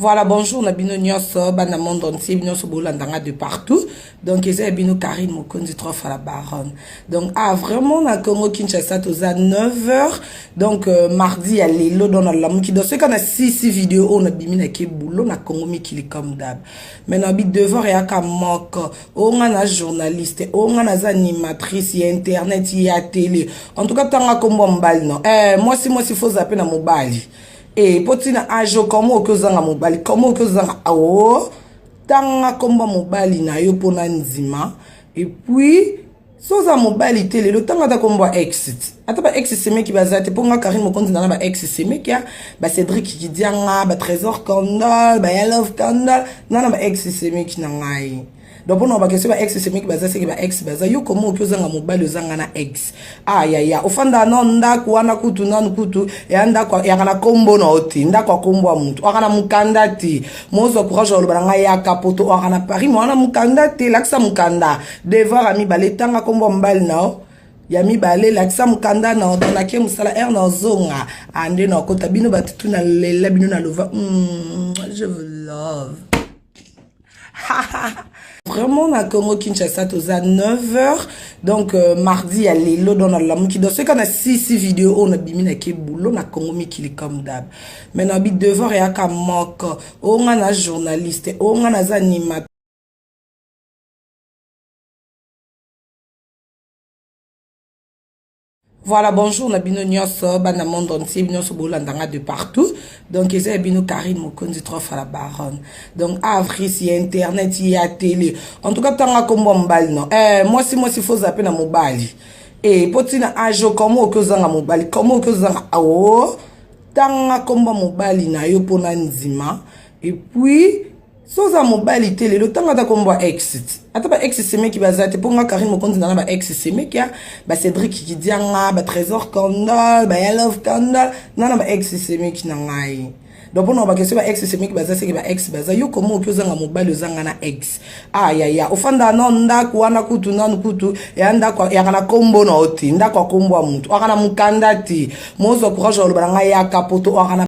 Voilà, bonjour, Nabino Nyonso, Bana monde entier, Nyonso Bolandanga de partout. Donc, ils ont Bino Karine Mokondi, 3 fois la baronne. Donc, vraiment, na Congo Kinshasa, tous à 9h. Donc, mardi, il y a Lilo dans la mouki. Donc, ce qu'on a 6 vidéos, on a bimina qui boulot, na Congo Mikili comme d'hab. Mais, na bit devant, il y a Kamok, on a journaliste, on a animatrice, il y a internet, il y a télé. En tout cas, tant que mbali, non. Moi, si faut zapper na mobali. Et potina ajo comment que zanga mobali comment que zanga awo tanga komba mobali na yo pona nzima et puis soza mobali tele le tanga ta komba exit ata ba exit seme ki bazate ponga Karine Mokondi na ba exit seme ki ba Cédric ki dianga ba Trésor Kandal ba Love Kandal na ba exit seme ki na ngai. Donc on va question ex c'est qui baza c'est qui ba ex baza yo comment que zanga mobile zanga na ex ya ofanda nonda kuana kutu nanu kutu yanda kwa yakana kombo na oti ndakwa kombo muntu akana mukanda ti mozo courage lo baranga ya kapoto akana Paris mwana mukanda ti laksa mukanda devoir ami baletanga kombo mbali nao yami bale laksa mukanda na otonake musala na zonga ande na kota bino batutu na lela bino na lova je vous love. Vraiment, na Congo Kinshasa, tous à 9h. Donc, mardi, il y a Lilo dans la mouki. Donc, ce qu'on a 6 vidéos, on a bimina qui boulot, na Congo Mikili comme d'hab. Mais, na bit devant, il y a Kamok, on a journaliste, on a animateur. Voilà, bonjour, Nabino Nyonso, Bana monde entier, Nyonso Bolandanga de partout. Donc, ils ont Bino Karine Mokondi, 3 fois la baronne. Donc, avril, il y a internet, il y a télé. En tout cas, tant que mbali, non. Moi, si faut zapper na mobali. Et, potina ajo, comment que zanga mobali, comment que zanga awo, tanga komba mobali na yo pona nzima. Et puis, soza mobali tele le tanga ta komba exit ata ba exit seme ki bazate ponga Karine Mokondi na ba exit seme ki ba Cédric ki dianga ba Trésor Kandal ba Love Kandal na ba exit seme ki na ngai. Donc on va question ba exit seme ki bazate ki ba ex baza yo comment que zanga mobali zanga na ex ya ofanda nonda kuana kutu nanu kutu yanda kwa yakana kombo na oti ndakwa kombo muntu akana mukanda ti mozo courage lo baranga ya kapoto akana